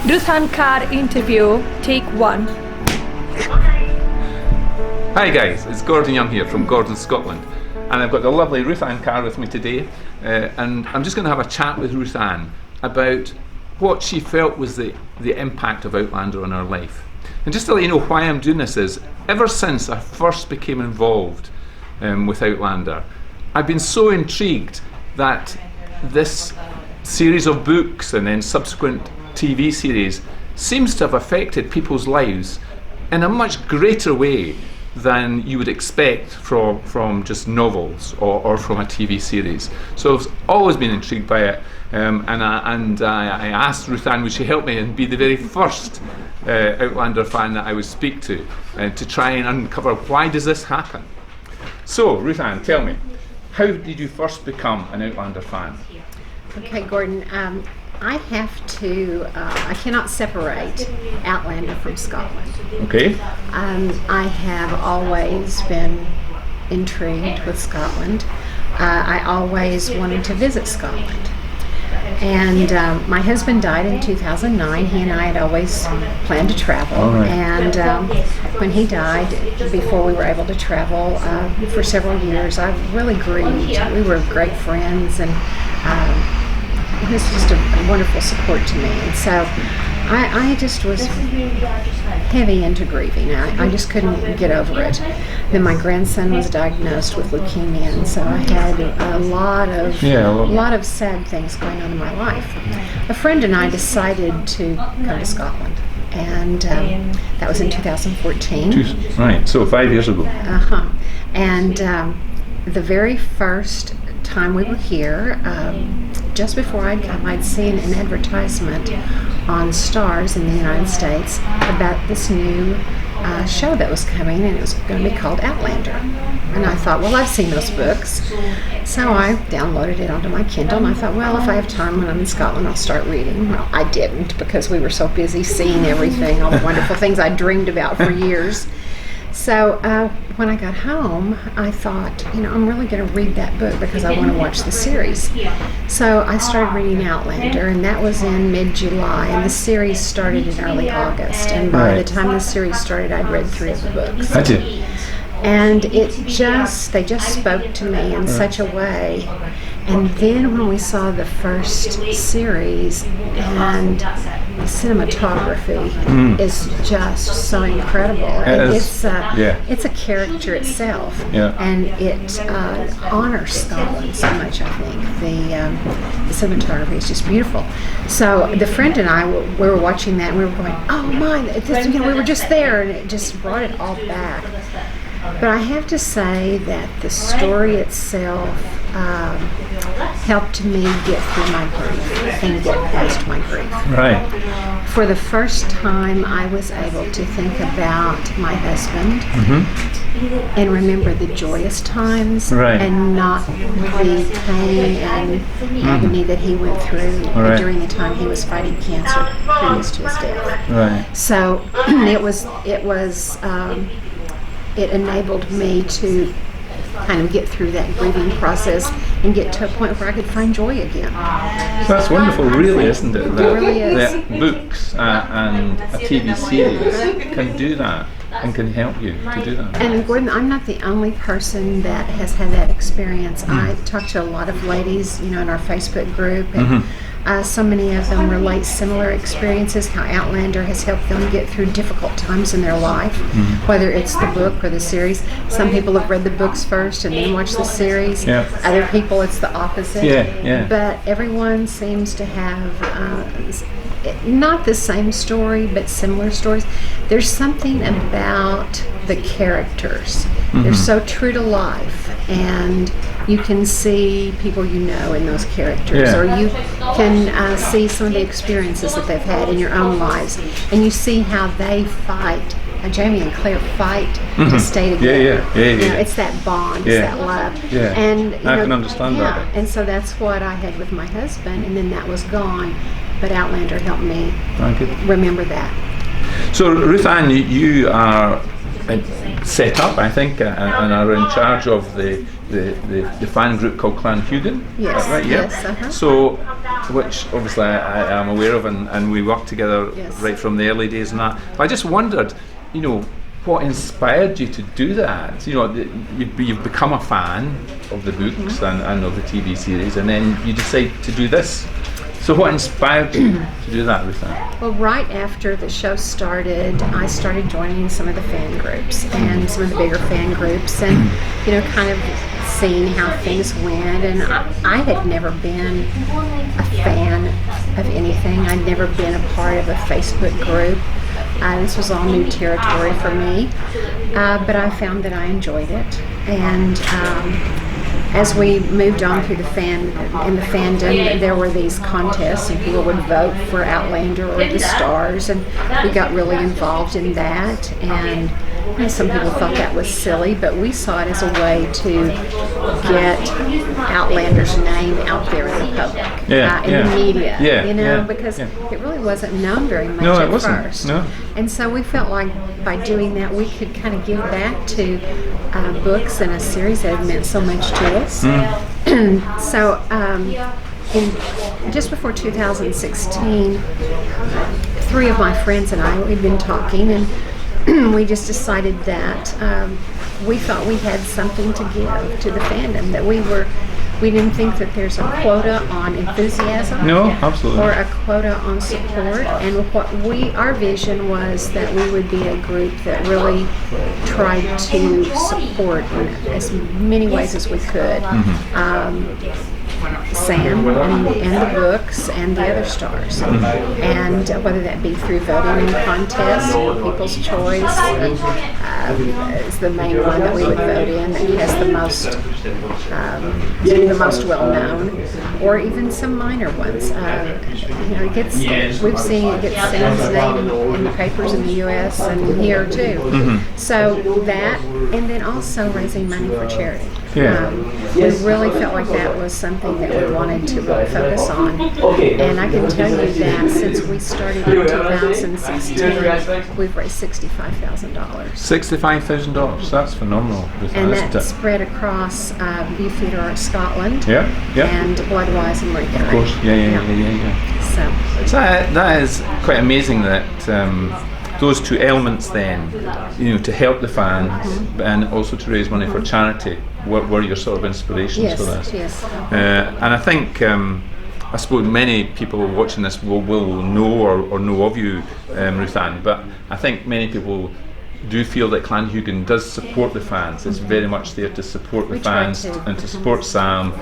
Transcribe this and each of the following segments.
Ruth Ann Carr interview, take 1. Hi guys, it's Gordon Young here from Gordon, Scotland, and I've got the lovely Ruth Ann Carr with me today, and I'm just going to have a chat with Ruth Ann about what she felt was the impact of Outlander on her life. And just to let you know why I'm doing this is, ever since I first became involved with Outlander, I've been so intrigued that this series of books and then subsequent TV series seems to have affected people's lives in a much greater way than you would expect from just novels or from a TV series. So I've always been intrigued by it, and I asked Ruth Ann would she help me and be the very first Outlander fan that I would speak to try and uncover why does this happen. So Ruth Ann, tell me, how did you first become an Outlander fan? Okay, Gordon, I cannot separate Outlander from Scotland. Okay. I have always been intrigued with Scotland. I always wanted to visit Scotland. And my husband died in 2009. He and I had always planned to travel. All right. And when he died, before we were able to travel for several years, I really grieved. We were great friends, and it was just a wonderful support to me. And so I just was heavy into grieving. I just couldn't get over it. Then my grandson was diagnosed with leukemia, and so I had a lot of sad things going on in my life. A friend and I decided to come to Scotland, and that was in 2014. Right, so 5 years ago. And the very first time we were here, just before I'd come, I'd seen an advertisement on Stars in the United States about this new show that was coming, and it was going to be called Outlander. And I thought, well, I've seen those books. So I downloaded it onto my Kindle, and I thought, well, if I have time when I'm in Scotland, I'll start reading. Well, I didn't, because we were so busy seeing everything, all the wonderful things I dreamed about for years. So when I got home, I thought, I'm really going to read that book because I want to watch the series. So I started reading Outlander, and that was in mid-July, and the series started in early August. And by the time the series started, I'd read 3 of the books. I did. And they just spoke to me in such a way. And then when we saw the first series, and the cinematography is just so incredible. And it's a character itself, and it honors Scotland so much. I think the cinematography is just beautiful. So the friend and I we were watching that, and we were going, "Oh my!" We were just there, and it just brought it all back. But I have to say that the story itself helped me get through my grief and get past my grief. Right. For the first time, I was able to think about my husband and remember the joyous times and not the pain and agony that he went through during the time he was fighting cancer previous to his death. Right. So it enabled me to kind of get through that grieving process and get to a point where I could find joy again. So that's wonderful, really, isn't it? That, it really is. That books and a TV series can do that and can help you to do that. And Gordon, I'm not the only person that has had that experience. I talked to a lot of ladies, in our Facebook group, and so many of them relate similar experiences, how Outlander has helped them get through difficult times in their life, whether it's the book or the series. Some people have read the books first and then watched the series. Other people, it's the opposite. But everyone seems to have not the same story, but similar stories. There's something about the characters. They're so true to life, and you can see people in those characters, or you can see some of the experiences that they've had in your own lives, and you see how they fight. Jamie and Claire fight to stay together. It's that bond, it's that love. And I can understand that. And so that's what I had with my husband, and then that was gone. But Outlander helped me remember that. So Ruth Ann, you are set up, I think, and are in charge of the fan group called Clan Heughan. Yes, is that right? Yeah. yes, So, which obviously I am aware of, and we worked together Yes. right from the early days and that. But I just wondered, what inspired you to do that? You've become a fan of the books and of the TV series, and then you decide to do this. So what inspired you to do that, Ruth Ann? Well, right after the show started, I started joining some of the fan groups and some of the bigger fan groups, and kind of seeing how things went. And I had never been a fan of anything. I'd never been a part of a Facebook group. This was all new territory for me, but I found that I enjoyed it. And as we moved on through the fandom, there were these contests, and people would vote for Outlander or the stars, and we got really involved in that. And some people thought that was silly, but we saw it as a way to get Outlander's name out there in the public, in the media, because it really wasn't known very much at first. No. And so we felt like by doing that, we could kind of give back to books and a series that had meant so much to us. So just before 2016, three of my friends and I, we'd been talking, and we just decided that we thought we had something to give to the fandom, that we didn't think that there's a quota on enthusiasm. No, absolutely. Or a quota on support. And our vision was that we would be a group that really tried to support in as many ways as we could. Sam and the books and the other stars, and whether that be through voting in contests or People's Choice is the main one that we would vote in, that has the most well known, or even some minor ones. We've seen it gets Sam's name in the papers in the U.S. and here too. So that, and then also raising money for charity. We really felt like that was something that we wanted to really focus on. And I can tell you that since we started in 2016, we've raised $65,000. $65,000, that's phenomenal. And that's spread across Youth Theatre Arts Scotland and Bloodwise and Mercury. Of course, yeah. So that is quite amazing that those two elements then, to help the fans and also to raise money for charity were your sort of inspirations for this. Yes. And I think, I suppose many people watching this will know or know of you, Ruth Ann, but I think many people do feel that Clan Heughan does support the fans. It's very much there to support the fans and to support Sam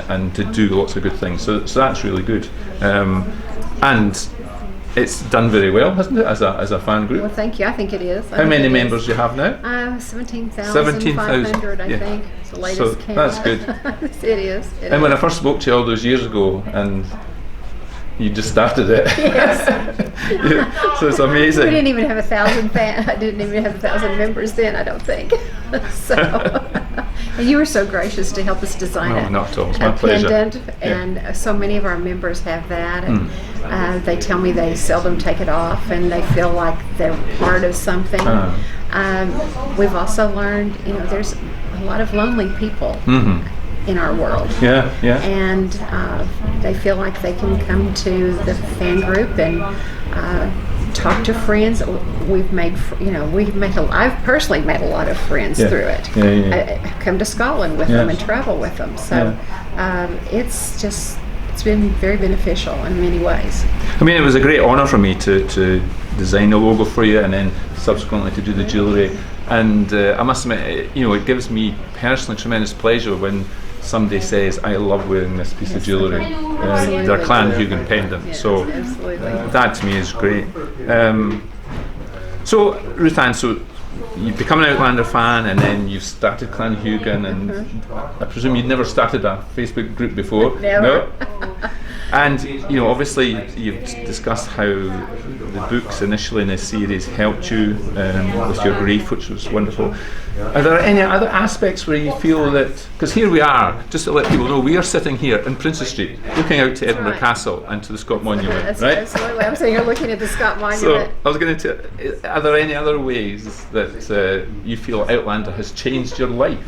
and to do lots of good things. So that's really good. And it's done very well, hasn't it, as a fan group? Well, thank you. I think it is. How many members do you have now? 17,500, I think. It's the latest count. That's good. It is. And when I first spoke to you all those years ago, and you just started it. Yes. So it's amazing. We didn't even have 1,000 fans. I didn't even have 1,000 members then, I don't think. And you were so gracious to help us design not at all. It's my pleasure. Pendant, and so many of our members have that, and they tell me they seldom take it off, and they feel like they're part of something. We've also learned, there's a lot of lonely people in our world. And they feel like they can come to the fan group and talk to friends. I've personally made a lot of friends through it. I come to Scotland with them and travel with them. So it's been very beneficial in many ways. I mean, it was a great honour for me to design a logo for you and then subsequently to do the jewellery. And I must admit, it gives me personally tremendous pleasure when somebody says, I love wearing this piece of jewellery, their Clan Heughan pendant. So that to me is great. So Ruth Ann, you've become an Outlander fan, and then you've started Clan Heughan, and I presume you'd never started a Facebook group before? Never. No? And obviously you've discussed how the books initially in this series helped you with your grief, which was wonderful. Are there any other aspects where you feel that, because here we are, just to let people know, we are sitting here in Princes Street looking out to Edinburgh Castle and to the Scott Monument, That's right? absolutely. I'm sitting here looking at the Scott Monument. So I was going to are there any other ways that you feel Outlander has changed your life?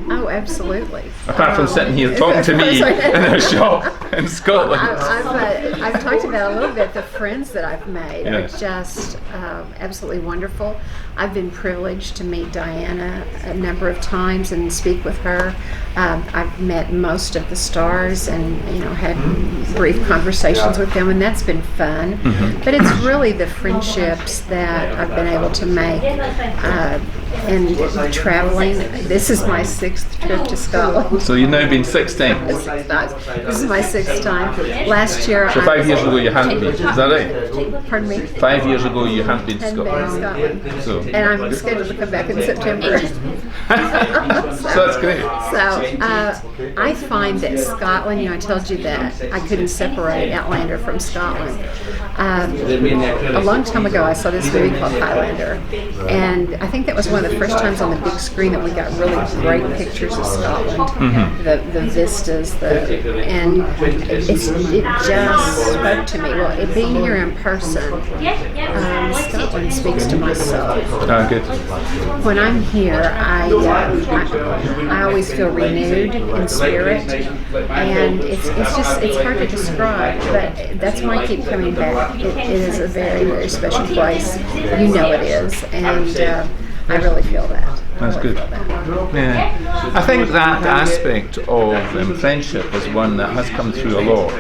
Oh, absolutely. Apart from sitting here talking to me in a shop in Scotland. I've talked about a little bit the friends that I've made Yes. are just absolutely wonderful. I've been privileged to meet Diana a number of times and speak with her. I've met most of the stars and had brief conversations with them, and that's been fun. But it's really the friendships that I've been able to make and traveling. This is my 6th trip to Scotland. So you've now been 6 times. 6 times. This is my 6th time. Last year, So 5 years ago you hadn't been, is that right? Pardon me. 5 years ago you hadn't been to Hadn't been to Scotland. Scotland. So, And I'm scheduled to come back in September. so that's great. So I find that Scotland, I told you that I couldn't separate Outlander from Scotland. A long time ago I saw this movie called Highlander, and I think that was one of the first times on the big screen that we got really great pictures of Scotland, the vistas, and it just spoke to me. Well, it being here in person, Scotland speaks to my soul. Oh, good. When I'm here, I always feel renewed in spirit, and it's hard to describe, but that's why I keep coming back. It is a very, very special place. It is, and I really feel that. That's good. Yeah, I think that aspect of friendship is one that has come through a lot.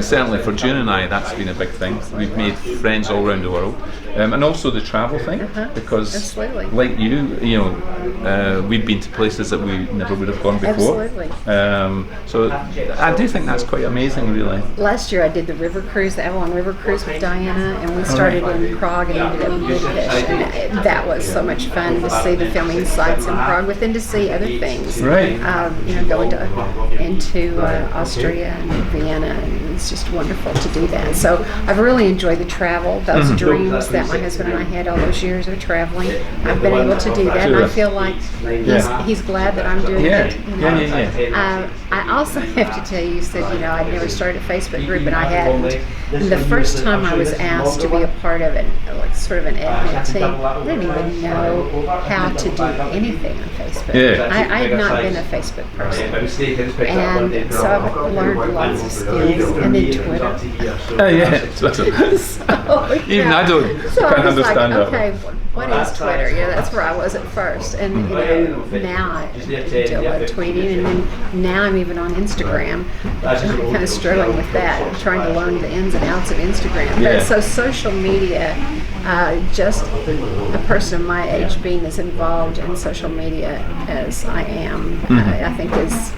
Certainly for June and I, that's been a big thing. We've made friends all around the world, and also the travel thing, because Absolutely. like we've been to places that we never would have gone before. Absolutely. So I do think that's quite amazing, really. Last year I did the river cruise, the Avalon River Cruise with Diana, and we started in Prague and ended up in Budapest. And that was so much fun to see the filming sites in Prague, but then to see other things. Right. Go into Austria and Vienna, and it's just wonderful to do that. So I've really enjoyed the travel, those dreams that my husband and I had all those years of traveling. I've been able to do that, and I feel like he's glad that I'm doing it. I also have to tell you, you said I'd never started a Facebook group, and I hadn't. And the first time I was asked to be a part of it, like sort of an admin team, I didn't even know how to do anything on Facebook. Yeah. I had not been a Facebook person, and so I've learned lots of skills, and then Twitter. Oh yeah, Twitter. So, Even I don't So can't I was understand like, that. okay, what is Twitter? That's where I was at first, and now I do a lot of tweeting, and then now I'm even on Instagram. I'm kind of struggling with that. I'm trying to learn the ins and outs of Instagram. Yeah. But so social media, just a person of my age being as involved in social media as I am, I think is.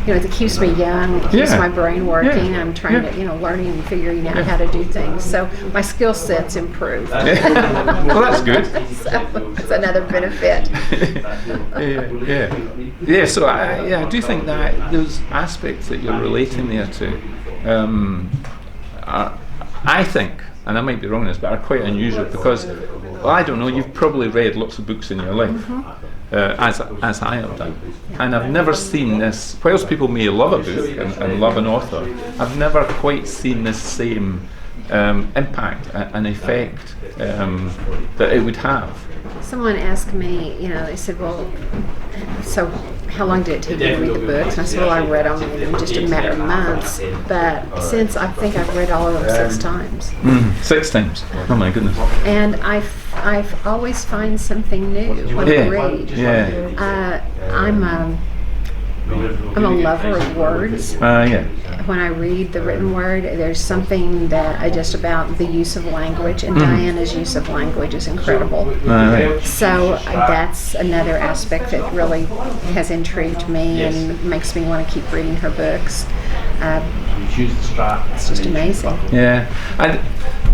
It keeps me young, it keeps my brain working. I'm trying to, learning and figuring out how to do things. So my skill set's improved. Well, that's good. So it's another benefit. Yeah. So I do think that those aspects that you're relating there to, I think, and I might be wrong on this, but are quite unusual because, I don't know, you've probably read lots of books in your life. As I have done, and I've never seen this. Whilst people may love a book and love an author, I've never quite seen this same impact and effect that it would have. Someone asked me, they said, well, so how long did it take you to read the books? And I said, well, I read them in just a matter of months, but since I think I've read all of them 6 times. 6 times? Oh my goodness. And I've always find something new when I read. Yeah. I'm a lover of words. When I read the written word, there's something that just about the use of language, and Diana's use of language is incredible. So that's another aspect that really has intrigued me and makes me want to keep reading her books. It's just amazing. Yeah.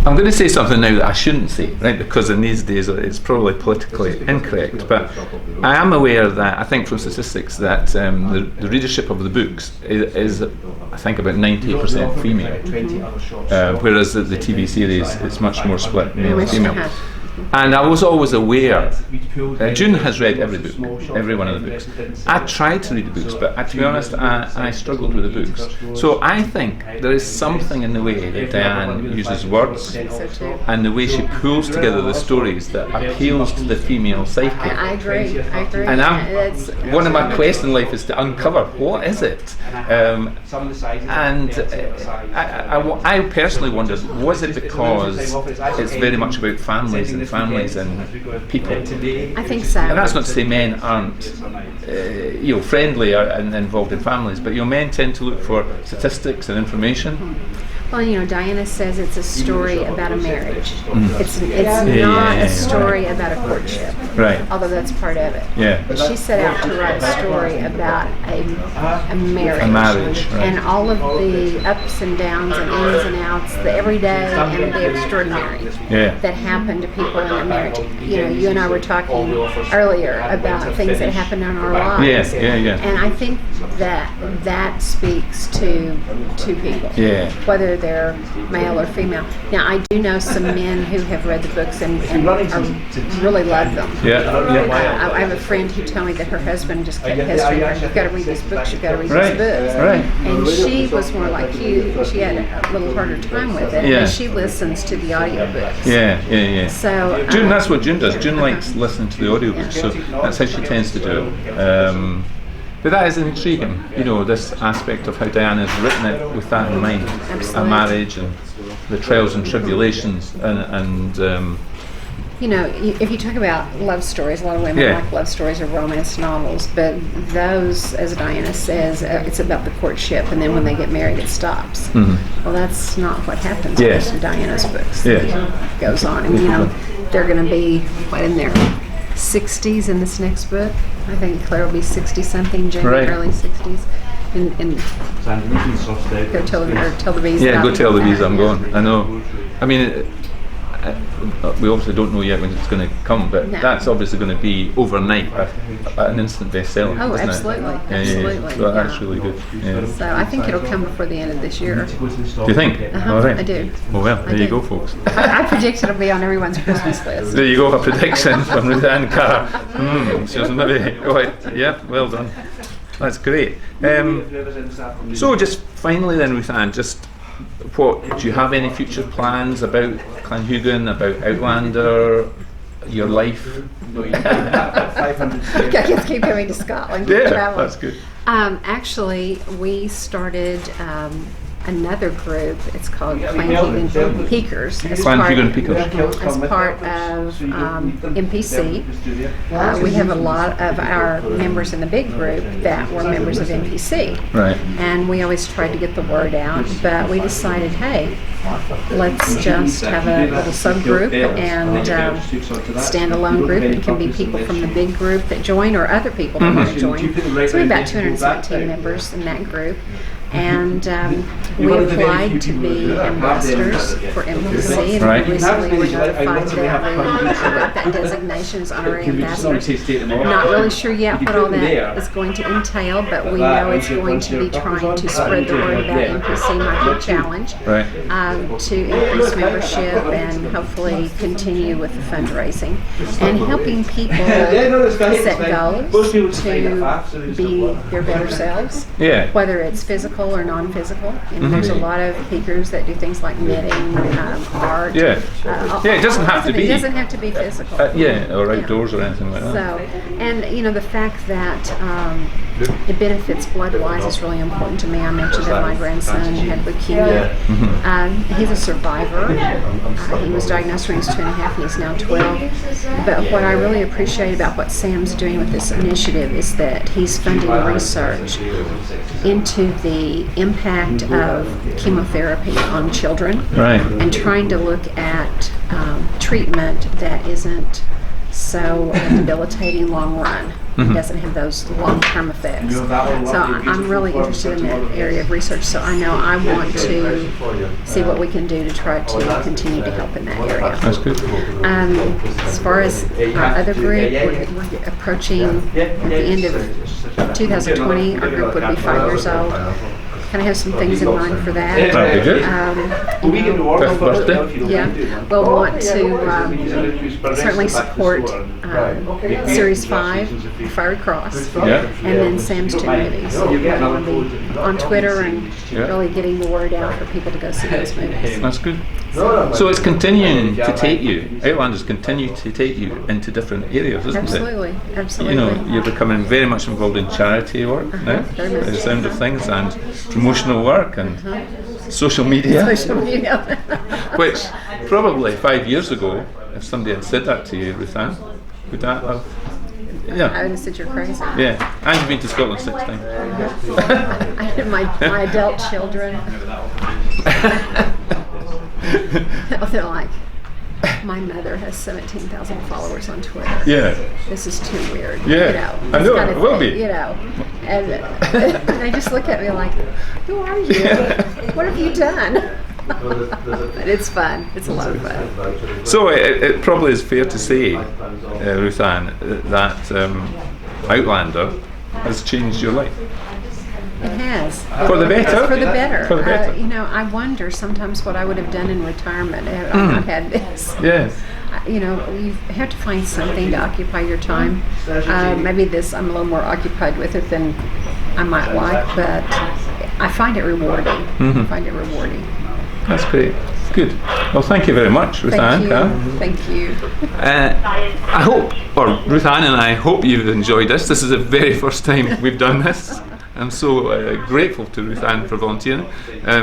I'm going to say something now that I shouldn't say, right? Because in these days it's probably politically incorrect. But I am aware that I think from statistics that the the readership of the books is I think about 90% female, whereas the TV series it's much more split male and female. And I was always aware. June has read every one of the books. I tried to read the books, but to be honest, I struggled with the books. So I think there is something in the way that Diane uses words and the way she pulls together the stories that appeals to the female psyche. I agree. And one of my questions in life is to uncover what is it. I personally wondered, was it because it's very much about families and people? I think so. And that's not to say men aren't friendly and involved in families, but men tend to look for statistics and information. Well, Diana says it's a story about a marriage. It's not a story about a courtship. Right. Although that's part of it. Yeah. But she set out to write a story about a marriage. A marriage, right. And all of the ups and downs and ins and outs, the everyday and the extraordinary that happen to people in a marriage. You and I were talking earlier about things that happen in our lives. Yeah. And I think that speaks to people. Yeah. Whether they're male or female. Now, I do know some men who have read the books and really love them. Yeah. I have a friend who told me that her husband just kept pestering her, you've got to read these books, you've got to read these books. Right. And she was more like you. She had a little harder time with it. Yeah. And she listens to the audiobooks. Yeah. So June, that's what June does. June likes listening to the audiobooks, so that's how she tends to do it. But that is intriguing, this aspect of how Diana has written it with that in mind. Absolutely. A marriage and the trials and tribulations and if you talk about love stories, a lot of women like love stories or romance novels, but those, as Diana says, it's about the courtship, and then when they get married, it stops. Well, that's not what happens in Diana's books. It goes on, and they're going to be in their 60s in this next book. I think Claire will be 60-something, Jamie early 60s. And go tell the bees. Yeah, go tell the bees I'm going. I know. I mean, we obviously don't know yet when it's going to come, but that's obviously going to be overnight an instant bestseller. Oh, isn't absolutely, it? absolutely. So that's really good. Yeah. So I think it'll come before the end of this year. Do you think? All right. I do. Well, there you go, folks. I predict it'll be on everyone's Christmas list. There you go, a prediction from Ruth Ann Carr. So maybe, well done. That's great. So just finally then, Ruth Ann, do you have any future plans about Clan Heughan, about Outlander, your life? I just keep going to Scotland. Traveling. That's good. Actually, we started another group. It's called Clan Heughan Peakers. Clan Heughan Peakers. As part of MPC. We have a lot of our members in the big group that were members of MPC. Right. And we always tried to get the word out, but we decided, hey, let's just have a little subgroup and standalone group. It can be people from the big group that join or other people that want to join. So we have about 217 members in that group. And we applied to be ambassadors for MPC, and recently we were notified that we got that designation as honorary ambassadors. Not really sure yet what all that is going to entail, but we know it's going to be trying to spread the word about MPC Micro Challenge to increase membership and hopefully continue with the fundraising and helping people set goals to be their better selves, whether it's physical or non-physical. There's a lot of peakers that do things like knitting, art. It doesn't have to be. It doesn't have to be physical. Or outdoors or anything like that. So, and the fact that it benefits blood-wise is really important to me. I mentioned that my grandson had leukemia. He's a survivor. He was diagnosed when he was 2.5, and he's now 12. But what I really appreciate about what Sam's doing with this initiative is that he's funding research into the impact of chemotherapy on children, and trying to look at treatment that isn't so debilitating long run. It doesn't have those long-term effects. So I'm really interested in that area of research. So I know I want to see what we can do to try to continue to help in that area. That's good. As far as our other group, we're approaching at the end of 2020. Our group would be 5 years old. Kind of have some things in mind for that. That'd be good. Fifth birthday. Yeah, we'll want to certainly support Series 5, Fiery Cross, and then Sam's Two Movies. So we'll be on Twitter and really getting the word out for people to go see those movies. That's good. So it's continuing to take you, Outlander's continue to take you into different areas, isn't Absolutely. it? Absolutely. You know, you're becoming very much involved in charity work now, very much. by the sound of things, and promotional work and social media. Social media. Which probably 5 years ago, if somebody had said that to you, Ruth Ann, would that have? Yeah. I would have said you're crazy. Yeah, and you've been to Scotland 6 times. I had my adult children. They're like, my mother has 17,000 followers on Twitter. Yeah. This is too weird. Yeah. You know, I know, kind it of will thing, be. You know, and they just look at me like, who are you? What have you done? But it's fun. It's a lot of fun. So it probably is fair to say, Ruth Ann, that Outlander has changed your life. It has. For the better? For the better. For the better. You know, I wonder sometimes what I would have done in retirement had I not had this. Yes. You know, you have to find something to occupy your time. Maybe this, I'm a little more occupied with it than I might like, but I find it rewarding. I find it rewarding. That's great. Good. Well, thank you very much, Ruth Ann Carr. Thank you. I hope, or Ruth Ann and I hope you've enjoyed this. This is the very first time we've done this. I'm so grateful to Ruth Ann for volunteering. I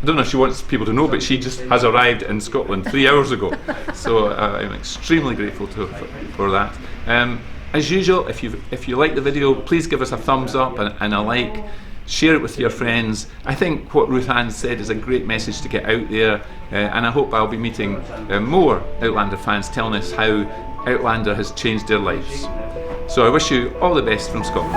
don't know if she wants people to know, but she just has arrived in Scotland 3 hours ago. So I'm extremely grateful to her for that. As usual, if you like the video, please give us a thumbs up and a like. Share it with your friends. I think what Ruth Ann said is a great message to get out there, and I hope I'll be meeting more Outlander fans telling us how Outlander has changed their lives. So I wish you all the best from Scotland.